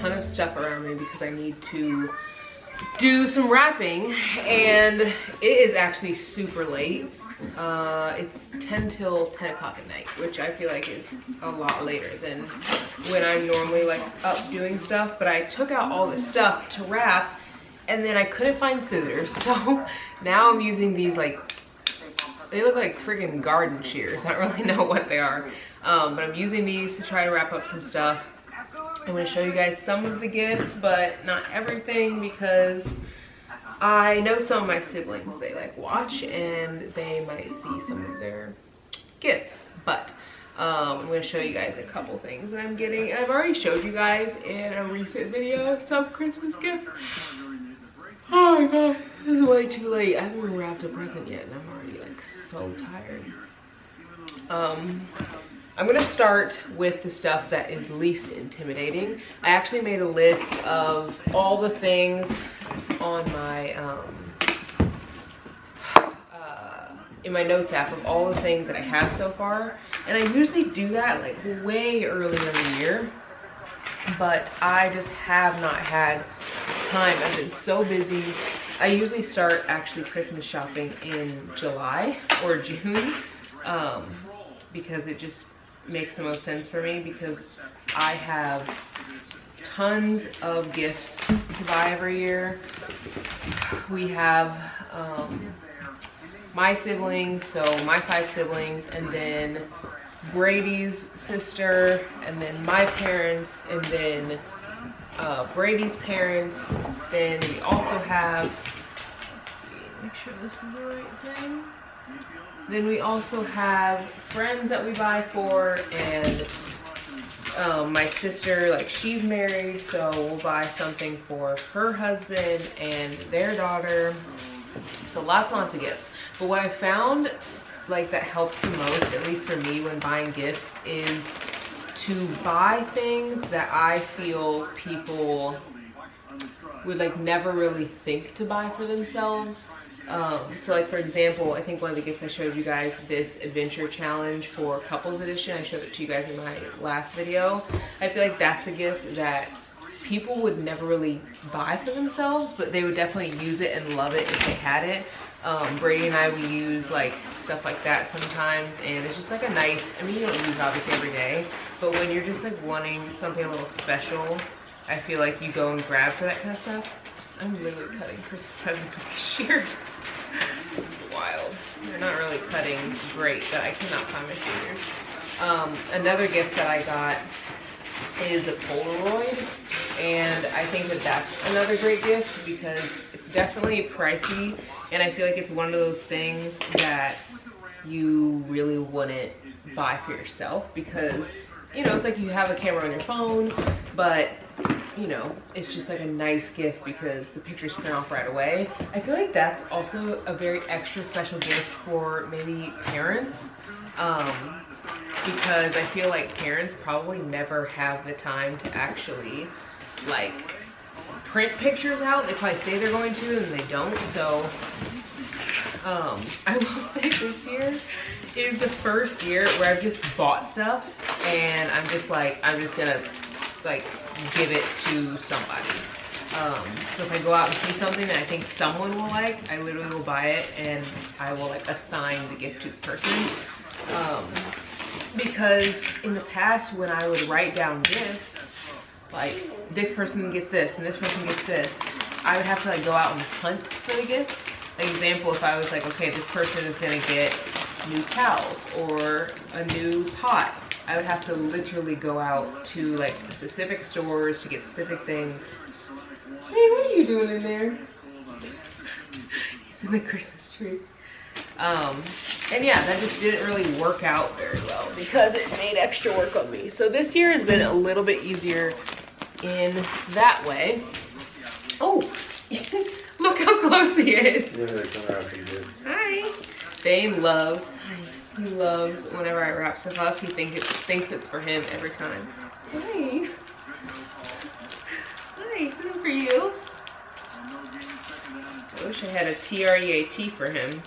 ton of stuff around me because I need to do some wrapping, and it is actually super late. It's 10 till 10 o'clock at night, which I feel like is a lot later than when I'm normally like up doing stuff. But I took out all this stuff to wrap, and then I couldn't find scissors, so now I'm using these, like, they look like friggin' garden shears. I don't really know what they are, but I'm using these to try to wrap up some stuff. I'm gonna show you guys some of the gifts, but not everything, because I know some of my siblings, they like watch and they might see some of their gifts. But I'm gonna show you guys a couple things that I'm getting. I've already showed you guys in a recent video some Christmas gift. Oh my god, this is way too late. I haven't even wrapped a present yet and I'm already like so tired. I'm gonna start with the stuff that is least intimidating. I actually made a list of all the things on my in my notes app of all the things that I have so far, and I usually do that like way earlier in the year, but I just have not had time. I've been so busy. I usually start actually Christmas shopping in July or June, because it just makes the most sense for me, because I have tons of gifts to buy every year. We have my siblings, so my 5 siblings, and then Brady's sister, and then my parents, and then Brady's parents. Then we also have, let's see, make sure this is the right thing. Then we also have friends that we buy for, and my sister, like, she's married, so we'll buy something for her husband and their daughter. So lots and lots of gifts. But what I found, like, that helps the most, at least for me when buying gifts, is to buy things that I feel people would like never really think to buy for themselves. So like, for example, I think one of the gifts I showed you guys, this adventure challenge for couples edition, I showed it to you guys in my last video. I feel like that's a gift that people would never really buy for themselves, but they would definitely use it and love it if they had it. Brady and I, we use like stuff like that sometimes, and it's just like a nice, I mean, you don't use it obviously every day, but when you're just like wanting something a little special, I feel like you go and grab for that kind of stuff. I'm literally cutting Christmas presents with these shears. It's wild. They're not really cutting great, but I cannot find my scissors. Another gift that I got is a Polaroid, and I think that that's another great gift because it's definitely pricey, and I feel like it's one of those things that you really wouldn't buy for yourself because, you know, it's like you have a camera on your phone, but you know, it's just like a nice gift because the pictures print off right away. I feel like that's also a very extra special gift for maybe parents, because I feel like parents probably never have the time to actually like print pictures out. They probably say they're going to and they don't. So I will say this year is the first year where I've just bought stuff and I'm just like, I'm just gonna like give it to somebody. So if I go out and see something that I think someone will like, I literally will buy it and I will like assign the gift to the person. Because in the past when I would write down gifts, like this person gets this and this person gets this, I would have to like go out and hunt for the gift. Like example, if I was like, okay, this person is gonna get new towels or a new pot, I would have to literally go out to like specific stores to get specific things. Hey, what are you doing in there? He's in the Christmas tree. And yeah, that just didn't really work out very well because it made extra work on me. So this year has been a little bit easier in that way. Oh, look how close he is. Hi. Dane loves, he loves whenever I wrap stuff up, he thinks it's for him every time. Hi. Hi, this is for you. I wish I had a TREAT for him.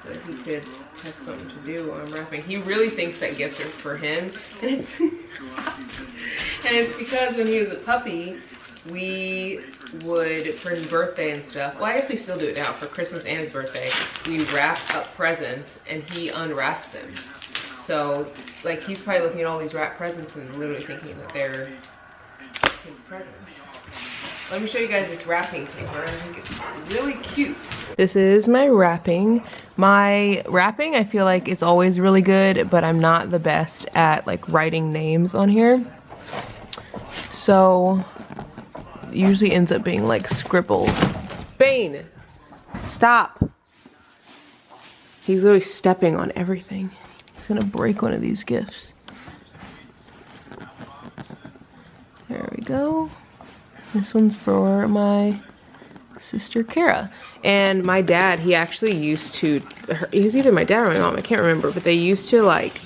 so that he could have something to do while I'm wrapping. He really thinks that gifts are for him, and it's and it's because when he was a puppy, we would, for his birthday and stuff, well I actually still do it now, for Christmas and his birthday, we wrap up presents and he unwraps them. So like he's probably looking at all these wrapped presents and literally thinking that they're his presents. Let me show you guys this wrapping paper. I think it's really cute. This is my wrapping. My wrapping, I feel like it's always really good, but I'm not the best at like writing names on here. So it usually ends up being like scribbled. Bane, stop. He's literally stepping on everything. He's gonna break one of these gifts. There we go. This one's for my sister Kara. And my dad, he actually used to, he was either my dad or my mom, I can't remember, but they used to like,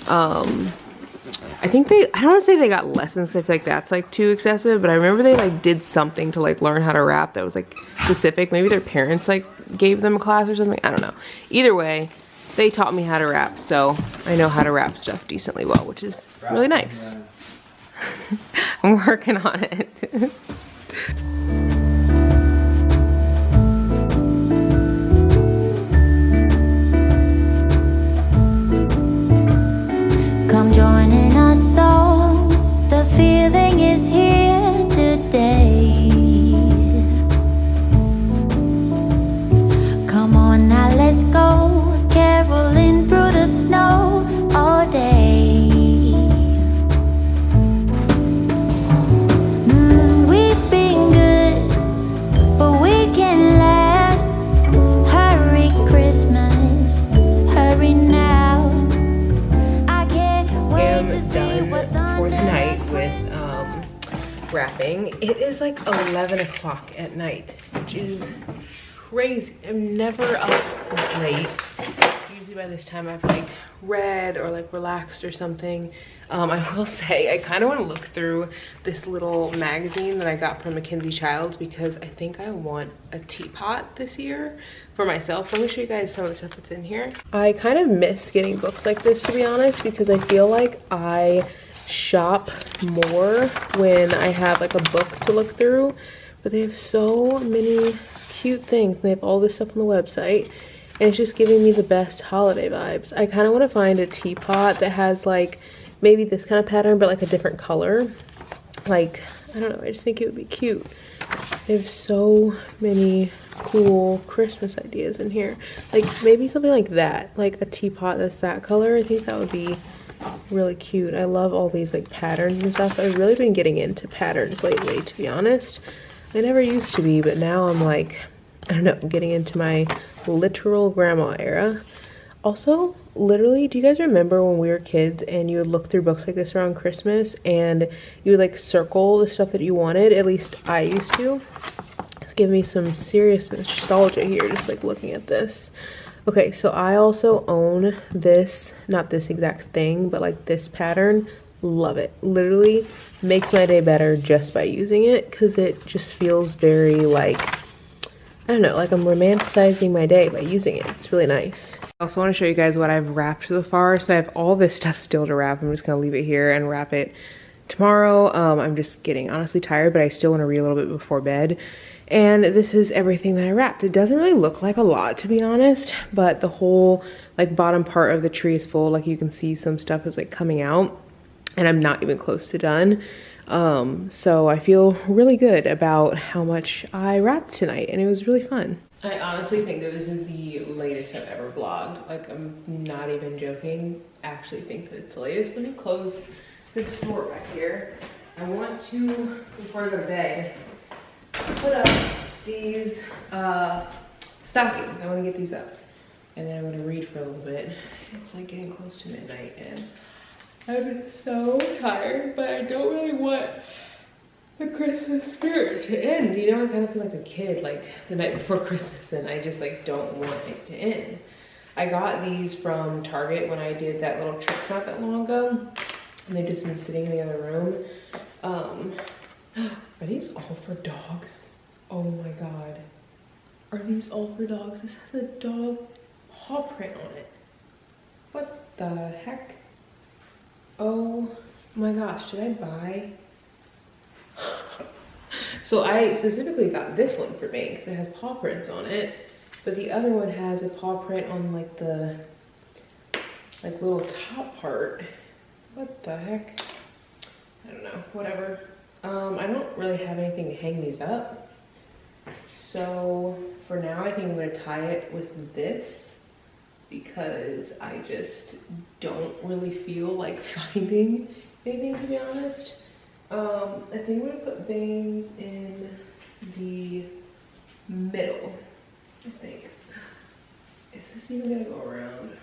I think they, I don't want to say they got lessons, I feel like that's like too excessive, but I remember they like did something to like learn how to wrap that was like specific. Maybe their parents like gave them a class or something, I don't know. Either way, they taught me how to wrap, so I know how to wrap stuff decently well, which is really nice. I'm working on it. Come joining us all, the feeling is here today. Come on now, let's go, caroling through the snow all day. We've been good, but we can last. Hurry Christmas, hurry now. I can't wait to see what's on for the night with wrapping. It is like 11 o'clock at night, which is crazy. I'm never up this late. Usually by this time I've like read or like relaxed or something. I will say I kind of want to look through this little magazine that I got from Mackenzie Childs because I think I want a teapot this year for myself. Let me show you guys some of the stuff that's in here. I kind of miss getting books like this, to be honest, because I feel like I shop more when I have like a book to look through, but they have so many cute things. They have all this stuff on the website and it's just giving me the best holiday vibes. I kind of want to find a teapot that has like maybe this kind of pattern but like a different color. Like, I don't know, I just think it would be cute. They have so many cool Christmas ideas in here. Like maybe something like that, like a teapot that's that color. I think that would be really cute. I love all these like patterns and stuff. I've really been getting into patterns lately, to be honest. I never used to be, but now I'm like, I don't know, I'm getting into my literal grandma era. Also, literally, do you guys remember when we were kids and you would look through books like this around Christmas and you would like circle the stuff that you wanted? At least I used to. It's giving me some serious nostalgia here just like looking at this. Okay, so I also own this, not this exact thing, but like this pattern. Love it. Literally makes my day better just by using it because it just feels very like, I don't know, like I'm romanticizing my day by using it. It's really nice. I also want to show you guys what I've wrapped so far. So I have all this stuff still to wrap. I'm just going to leave it here and wrap it tomorrow. I'm just getting honestly tired, but I still want to read a little bit before bed. And this is everything that I wrapped. It doesn't really look like a lot, to be honest, but the whole like bottom part of the tree is full. Like you can see some stuff is like coming out and I'm not even close to done. So I feel really good about how much I wrapped tonight and it was really fun. I honestly think that this is the latest I've ever vlogged. Like I'm not even joking. I actually think that it's the latest. Let me close this door back here. I want to, before I go to bed, put up these stockings. I want to get these up and then I'm going to read for a little bit. It's like getting close to midnight and I'm so tired, but I don't really want the Christmas spirit to end. You know, I kind of feel like a kid like the night before Christmas and I just like don't want it to end. I got these from Target when I did that little trip not that long ago and they've just been sitting in the other room. Are these all for dogs? Oh my God. Are these all for dogs? This has a dog paw print on it. What the heck? Oh my gosh, did I buy? So I specifically got this one for me because it has paw prints on it, but the other one has a paw print on like the little top part. What the heck? I don't know, whatever. I don't really have anything to hang these up. So for now, I think I'm gonna tie it with this because I just don't really feel like finding anything, to be honest. I think I'm gonna put veins in the middle, I think. Is this even gonna go around?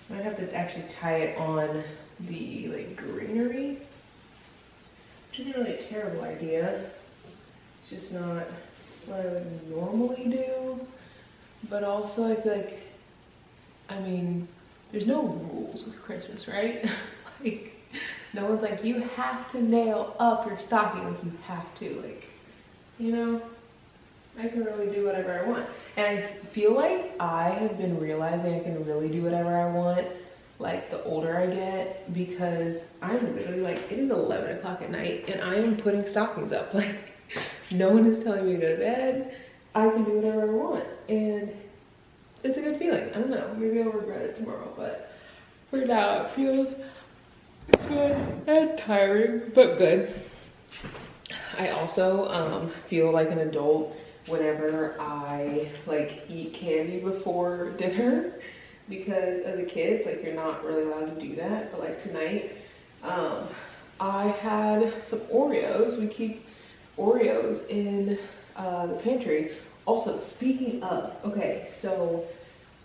Might have to actually tie it on the like greenery, which isn't really a terrible idea. It's just not what I would normally do. But also I feel like, I mean, there's no rules with Christmas, right? Like, no one's like, you have to nail up your stocking, like you have to, like, you know, I can really do whatever I want. And I feel like I have been realizing I can really do whatever I want, like the older I get, because I'm literally like, it is 11 o'clock at night and I am putting stockings up. Like, no one is telling me to go to bed. I can do whatever I want. And it's a good feeling. I don't know, maybe I'll regret it tomorrow, but for now it feels good and tiring, but good. I also feel like an adult whenever I like eat candy before dinner, because as a kid, like you're not really allowed to do that. But like tonight, I had some Oreos. We keep Oreos in the pantry. Also, speaking of, okay, so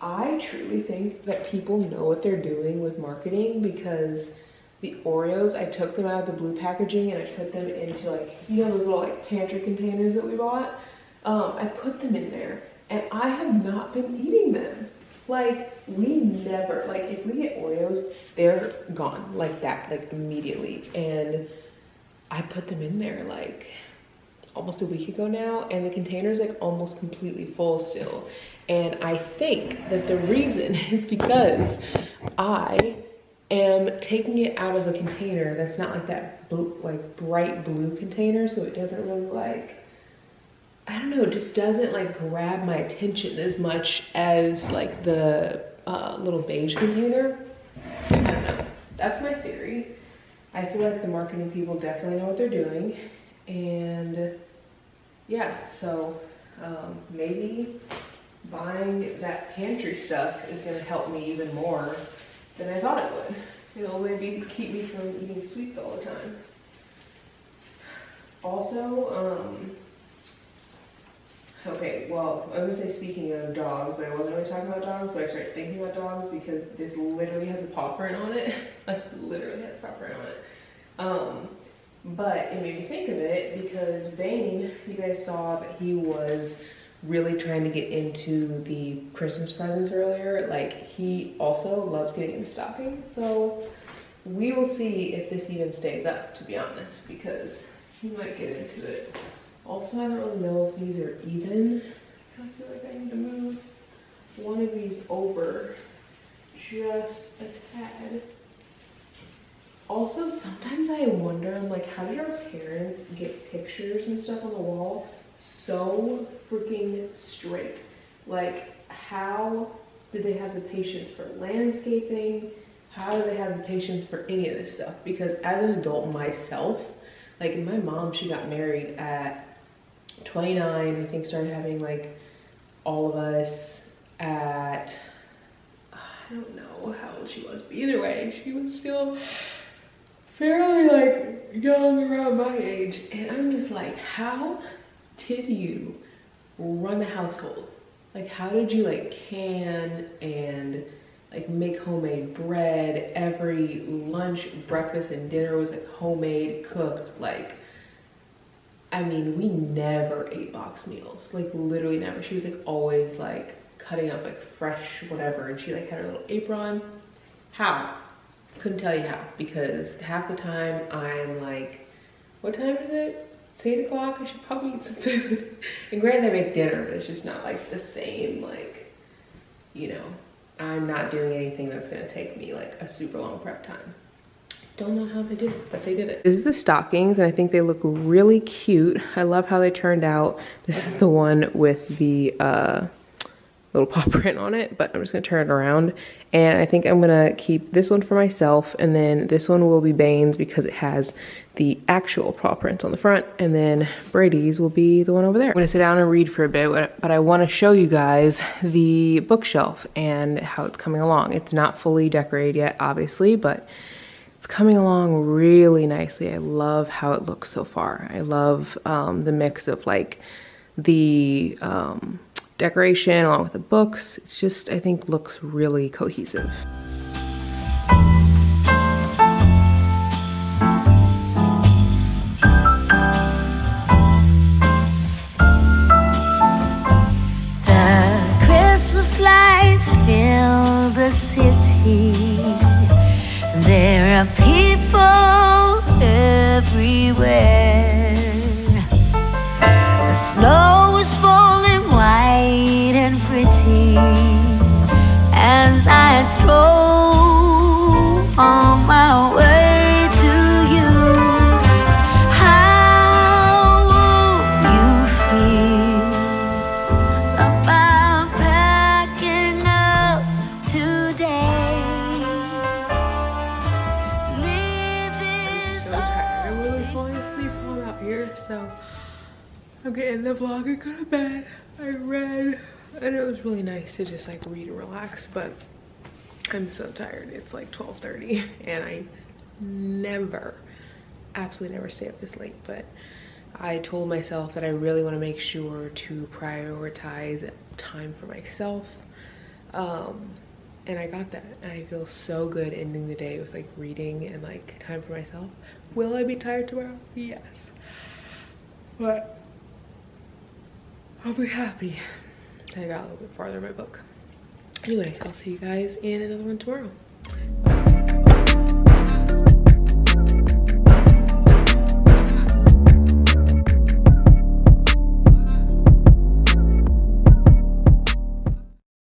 I truly think that people know what they're doing with marketing, because the Oreos, I took them out of the blue packaging and I put them into like, you know, those little like pantry containers that we bought. I put them in there and I have not been eating them. Like, we never, like if we get Oreos, they're gone like that, like immediately. And I put them in there like almost a week ago now, and the container's like almost completely full still. And I think that the reason is because I am taking it out of a container that's not like that blue, like bright blue container, so it doesn't really like, I don't know, it just doesn't like grab my attention as much as like the little beige container. I don't know, that's my theory. I feel like the marketing people definitely know what they're doing. And yeah, so maybe buying that pantry stuff is gonna help me even more than I thought it would. It'll maybe keep me from eating sweets all the time. Also, okay, well, I was gonna say speaking of dogs, but I wasn't really talking about dogs, so I started thinking about dogs because this literally has a paw print on it. Like, literally has a paw print on it. But it made me think of it because Vane, you guys saw that he was really trying to get into the Christmas presents earlier. Like, he also loves getting into stockings, so we will see if this even stays up, to be honest, because he might get into it. Also, I don't really know if these are even. I feel like I need to move one of these over just a tad. Also, sometimes I wonder, I'm like, how did our parents get pictures and stuff on the wall so freaking straight? Like, how did they have the patience for landscaping? How do they have the patience for any of this stuff? Because as an adult myself, like my mom, she got married at 29, I think started having like all of us at, I don't know how old she was, but either way, she was still fairly like young, around my age. And I'm just like, how did you run a household? Like, how did you like can and like make homemade bread? Every lunch, breakfast, and dinner was like homemade, cooked. Like, I mean, we never ate box meals, like literally never. She was like always like cutting up like fresh whatever, and she like had her little apron. How? Couldn't tell you how, because half the time I'm like, what time is it? It's 8 o'clock, I should probably eat some food. And granted, I make dinner, but it's just not like the same like you know, I'm not doing anything that's gonna take me like a super long prep time. Don't know how they did it, but they did it. This is the stockings, and I think they look really cute. I love how they turned out. This is the one with the little paw print on it, but I'm just gonna turn it around. And I think I'm gonna keep this one for myself, and then this one will be Bane's because it has the actual paw prints on the front, and then Brady's will be the one over there. I'm gonna sit down and read for a bit, but I wanna show you guys the bookshelf and how it's coming along. It's not fully decorated yet, obviously, but it's coming along really nicely. I love how it looks so far. I love the mix of like the decoration along with the books. It's just, I think, looks really cohesive. The Christmas lights fill the city. There are people everywhere. The snow is falling white and pretty as I stroll on my way to you. How will you feel about packing up today? I'm so tired. I'm really falling asleep while I'm out here, so I'm gonna end the vlog and go to bed. I read, and it was really nice to just like read and relax, but I'm so tired. It's like 12:30, and I never, absolutely never stay up this late, but I told myself that I really want to make sure to prioritize time for myself, and I got that, and I feel so good ending the day with like reading and like time for myself. Will I be tired tomorrow? Yes, but I'll be happy that I got a little bit farther in my book. Anyway, I'll see you guys in another one tomorrow. Bye.